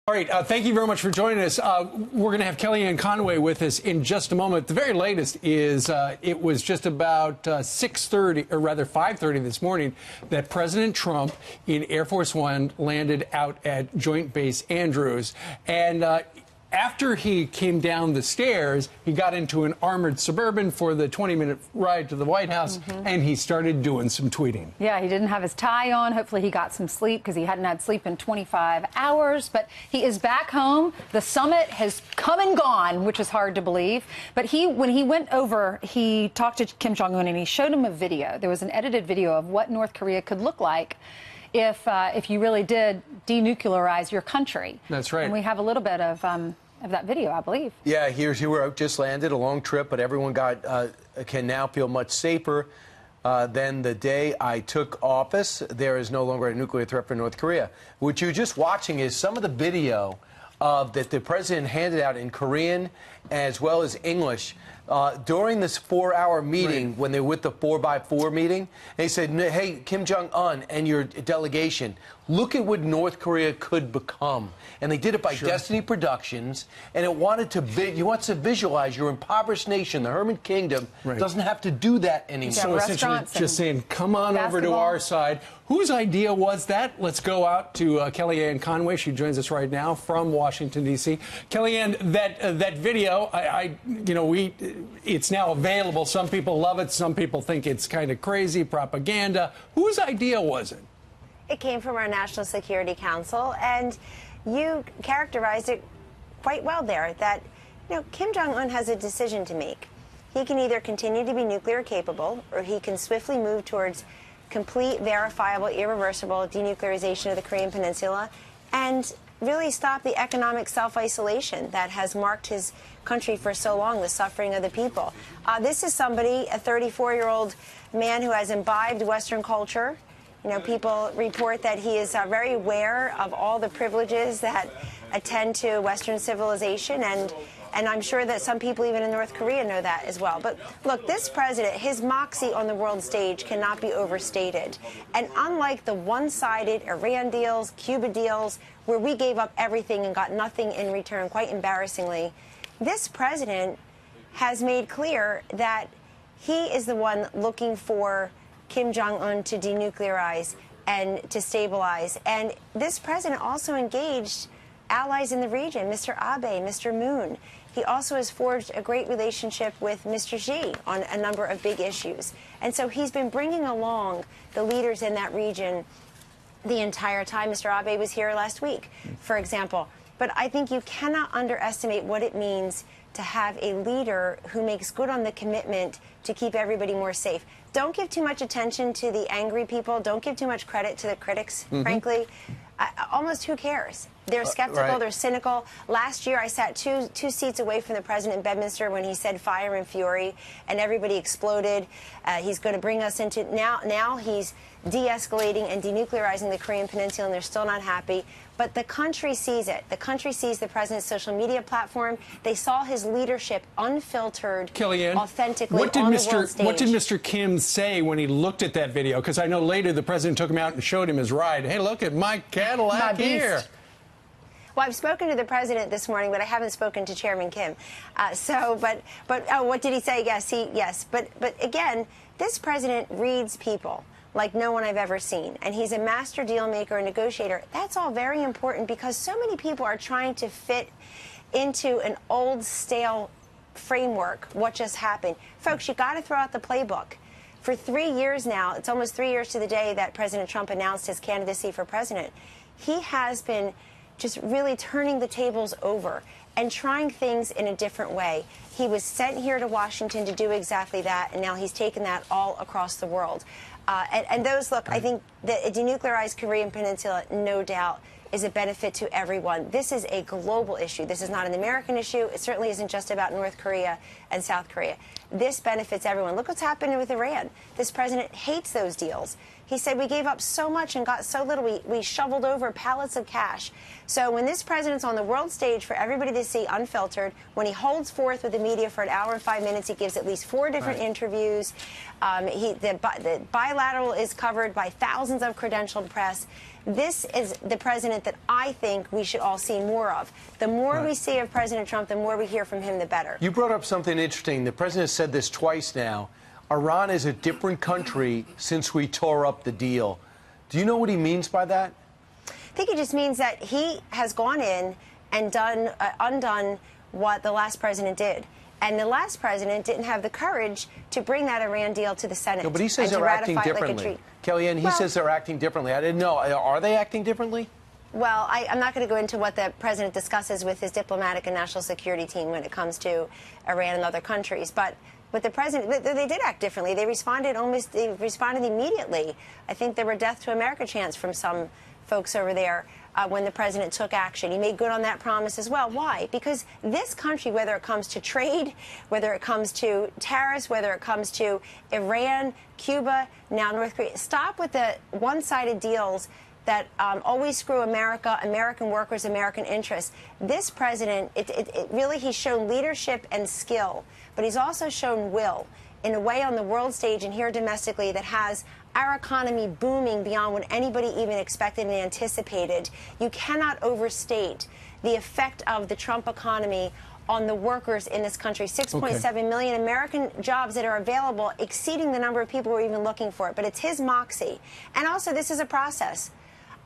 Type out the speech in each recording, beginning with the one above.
All right, thank you very much for joining us. We're going to have Kellyanne Conway with us in just a moment. The very latest is it was just about 6:30, or rather 5:30 this morning, that President Trump in Air Force One landed out at Joint Base Andrews. And after he came down the stairs, he got into an armored Suburban for the 20-minute ride to the White House, and he started doing some tweeting. Yeah, he didn't have his tie on. Hopefully he got some sleep because he hadn't had sleep in 25 hours. But he is back home. The summit has come and gone, which is hard to believe. But when he went over, he talked to Kim Jong-un and he showed him a video. There was an edited video of what North Korea could look like if you really did denuclearize your country. That's right. And we have a little bit of that video, I believe. Yeah, here's who just landed, a long trip, but everyone can now feel much safer than the day I took office. There is no longer a nuclear threat for North Korea. What you're just watching is some of the video that the president handed out in Korean as well as English during this 4-hour meeting when they were with the 4x4 meeting. They said, hey, Kim Jong-un and your delegation, look at what North Korea could become. And they did it by Destiny Productions, and it wanted to you want to visualize your impoverished nation, the Hermit Kingdom, doesn't have to do that anymore. So essentially just saying, come on over to our side. Whose idea was that? Let's go out to Kellyanne Conway. She joins us right now from Washington, D.C. Kellyanne, that video, it's now available. Some people love it. Some people think it's kind of crazy propaganda. Whose idea was it? It came from our National Security Council, and you characterized it quite well there, that Kim Jong-un has a decision to make. He can either continue to be nuclear capable, or he can swiftly move towards complete, verifiable, irreversible denuclearization of the Korean Peninsula and really stop the economic self-isolation that has marked his country for so long, the suffering of the people. This is somebody, a 34-year-old man who has imbibed Western culture. People report that he is very aware of all the privileges that attend to Western civilization, and I'm sure that some people even in North Korea know that as well. But look, this president, his moxie on the world stage cannot be overstated. And unlike the one-sided Iran deals, Cuba deals, where we gave up everything and got nothing in return, quite embarrassingly, this president has made clear that he is the one looking for Kim Jong-un to denuclearize and to stabilize. And this president also engaged allies in the region, Mr. Abe, Mr. Moon. He also has forged a great relationship with Mr. Xi on a number of big issues. And so he's been bringing along the leaders in that region the entire time. Mr. Abe was here last week, for example. But I think you cannot underestimate what it means to have a leader who makes good on the commitment to keep everybody more safe. Don't give too much attention to the angry people. Don't give too much credit to the critics, frankly. Almost who cares? They're skeptical, they're cynical. Last year, I sat two seats away from the president in Bedminster when he said fire and fury, and everybody exploded. He's going to bring us into, now he's de-escalating and denuclearizing the Korean Peninsula, and they're still not happy. But the country sees it. The country sees the president's social media platform. They saw his leadership unfiltered, Kellyanne, authentically on the world stage. What did Mr. Kim say when he looked at that video? Because I know later the president took him out and showed him his ride. Hey, look at my Cadillac here. Well, I've spoken to the president this morning, but I haven't spoken to Chairman Kim. But what did he say? Yes. But again, this president reads people like no one I've ever seen. And he's a master deal maker and negotiator. That's all very important because so many people are trying to fit into an old, stale framework what just happened. Folks, you got to throw out the playbook. For 3 years now, it's almost 3 years to the day that President Trump announced his candidacy for president, he has been just really turning the tables over and trying things in a different way. He was sent here to Washington to do exactly that, and now he's taken that all across the world. I think that a denuclearized Korean Peninsula, no doubt, is a benefit to everyone. This is a global issue. This is not an American issue. It certainly isn't just about North Korea and South Korea. This benefits everyone. Look what's happening with Iran. This president hates those deals. He said we gave up so much and got so little. We shoveled over pallets of cash. So when this president's on the world stage for everybody to see unfiltered, when he holds forth with the media for an hour and 5 minutes, he gives at least 4 different interviews. The bilateral is covered by thousands of credentialed press. This is the president that I think we should all see more of. The more we see of President Trump, the more we hear from him, the better. You brought up something interesting. The president said this twice now. Iran is a different country since we tore up the deal. Do you know what he means by that? I think it just means that he has gone in and undone what the last president did. And the last president didn't have the courage to bring that Iran deal to the Senate. No, but he says they're acting differently. Kellyanne, he says they're acting differently. I didn't know. Are they acting differently? Well, I'm not going to go into what the president discusses with his diplomatic and national security team when it comes to Iran and other countries. But with the president, they did act differently. They responded immediately. I think there were death to America chants from some folks over there when the president took action. He made good on that promise as well. Why? Because this country, whether it comes to trade, whether it comes to tariffs, whether it comes to Iran, Cuba, now North Korea, stop with the one-sided deals that always screw America, American workers, American interests. This president, he's shown leadership and skill, but he's also shown will in a way on the world stage and here domestically that has our economy booming beyond what anybody even expected and anticipated. You cannot overstate the effect of the Trump economy on the workers in this country. 6.7 million American jobs that are available, exceeding the number of people who are even looking for it. But it's his moxie. And also, this is a process.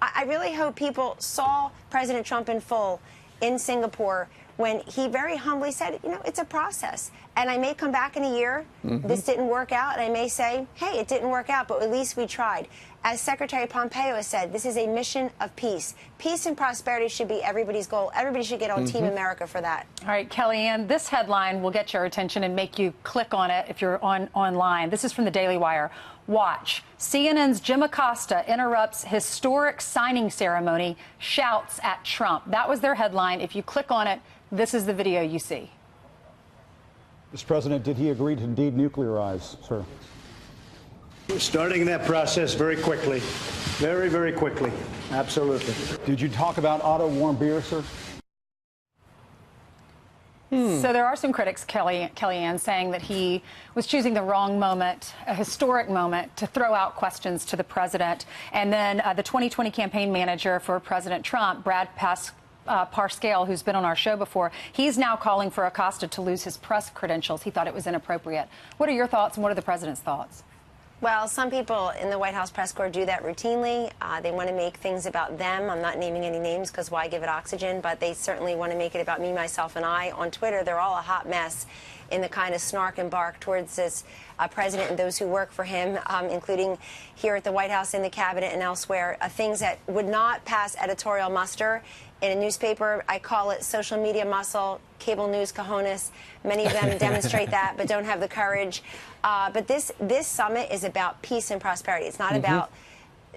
I really hope people saw President Trump in full in Singapore when he very humbly said, you know, it's a process. And I may come back in a year, this didn't work out, and I may say, hey, it didn't work out, but at least we tried. As Secretary Pompeo has said, this is a mission of peace. Peace and prosperity should be everybody's goal. Everybody should get on Team America for that. All right, Kellyanne, this headline will get your attention and make you click on it if you're online. This is from the Daily Wire. Watch. CNN's Jim Acosta interrupts historic signing ceremony, shouts at Trump. That was their headline. If you click on it, this is the video you see. Mr. President, did he agree to indeed nuclearize, sir? We're starting that process very quickly. Very, very quickly. Absolutely. Did you talk about auto-warm beer, sir? So there are some critics, Kellyanne, saying that he was choosing the wrong moment, a historic moment, to throw out questions to the president. And then the 2020 campaign manager for President Trump, Brad Parscale, who's been on our show before, he's now calling for Acosta to lose his press credentials. He thought it was inappropriate. What are your thoughts, and what are the president's thoughts? Well, some people in the White House press corps do that routinely. They want to make things about them. I'm not naming any names because why give it oxygen, but they certainly want to make it about me, myself, and I. On Twitter, they're all a hot mess in the kind of snark and bark towards this president and those who work for him, including here at the White House, in the cabinet, and elsewhere, things that would not pass editorial muster in a newspaper. I call it social media muscle, cable news cojones. Many of them demonstrate that, but don't have the courage. But this summit is about peace and prosperity. It's not about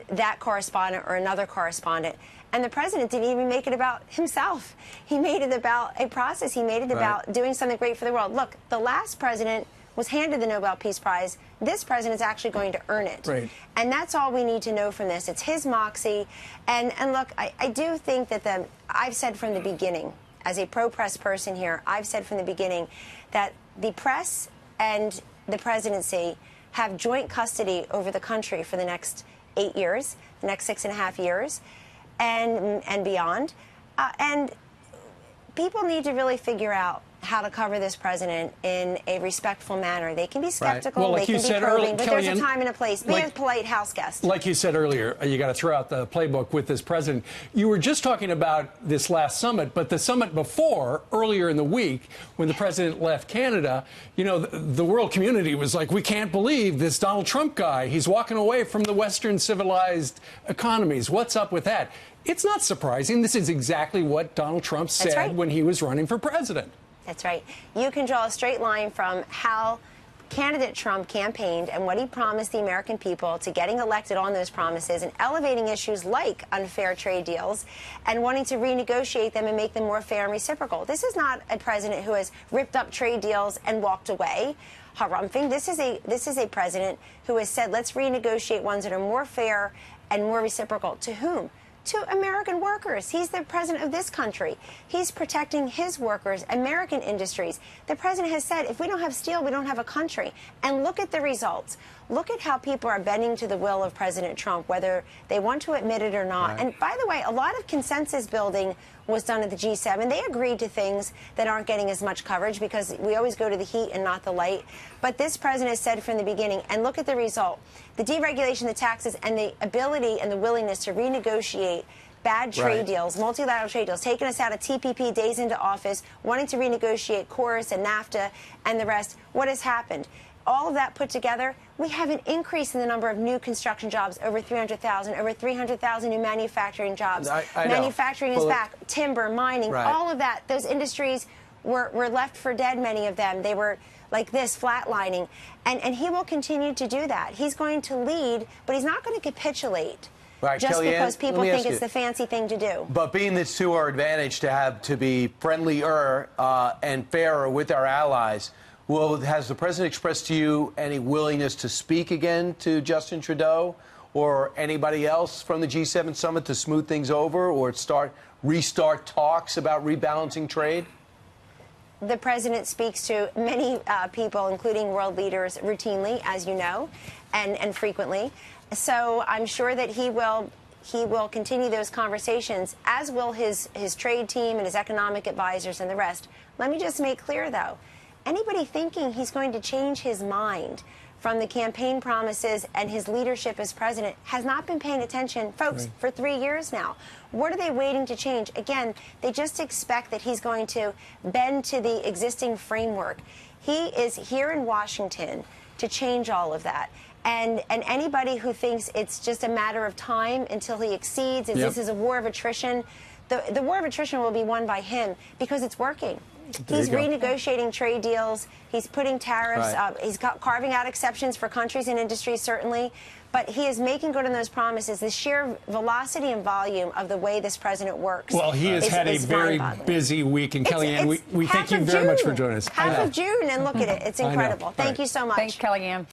that correspondent or another correspondent. And the president didn't even make it about himself. He made it about a process. He made it about doing something great for the world. Look, the last president was handed the Nobel Peace Prize. This president is actually going to earn it. Right. And that's all we need to know from this. It's his moxie. And look, I do think that I've said from the beginning, as a pro-press person here, I've said from the beginning that the press and the presidency have joint custody over the country for the next 8 years, the next 6.5 years, and beyond. And people need to really figure out how to cover this president in a respectful manner. They can be skeptical, well, like they can be probing, but there's a time and a place. Be a polite house guest. Like you said earlier, you got to throw out the playbook with this president. You were just talking about this last summit, but the summit before, earlier in the week, when the president left Canada, you know, the world community was like, we can't believe this Donald Trump guy. He's walking away from the Western civilized economies. What's up with that? It's not surprising. This is exactly what Donald Trump said when he was running for president. That's right. You can draw a straight line from how candidate Trump campaigned and what he promised the American people to getting elected on those promises and elevating issues like unfair trade deals and wanting to renegotiate them and make them more fair and reciprocal. This is not a president who has ripped up trade deals and walked away harumphing. This is a president who has said, let's renegotiate ones that are more fair and more reciprocal. To whom? To American workers. He's the president of this country. He's protecting his workers, American industries. The president has said, if we don't have steel, we don't have a country. And look at the results. look at how people are bending to the will of President Trump, whether they want to admit it or not. Right. And by the way, a lot of consensus building was done at the G7. They agreed to things that aren't getting as much coverage because we always go to the heat and not the light. But this president has said from the beginning, and look at the result, the deregulation, the taxes, and the ability and the willingness to renegotiate bad trade deals, multilateral trade deals, taking us out of TPP days into office, wanting to renegotiate Chorus and NAFTA and the rest. What has happened? All of that put together, we have an increase in the number of new construction jobs, over 300,000, over 300,000 new manufacturing jobs. I know. Manufacturing is back, timber, mining, Right. all of that. Those industries were left for dead, many of them. They were like this, flatlining. And he will continue to do that. He's going to lead, but he's not going to capitulate. Right, Just Kellyanne, because people let me think ask it's you. the fancy thing to do. But being it's to our advantage to be friendlier and fairer with our allies, has the president expressed to you any willingness to speak again to Justin Trudeau or anybody else from the G7 summit to smooth things over or restart talks about rebalancing trade? The president speaks to many people, including world leaders, routinely, as you know, and frequently. So I'm sure that he will continue those conversations, as will his trade team and his economic advisors and the rest. Let me just make clear, though, anybody thinking he's going to change his mind from the campaign promises and his leadership as president has not been paying attention, folks, for 3 years now. What are they waiting to change? Again, they just expect that he's going to bend to the existing framework. He is here in Washington to change all of that. And anybody who thinks it's just a matter of time until he exceeds, and this is a war of attrition, the war of attrition will be won by him because it's working. He's renegotiating trade deals. He's putting tariffs up. He's carving out exceptions for countries and industries, certainly. But he is making good on those promises. The sheer velocity and volume of the way this president works. Well, he has had a very busy week. And Kellyanne, we thank you very much for joining us. Half of June, and look at it. It's incredible. Thank you so much. Thanks, Kellyanne.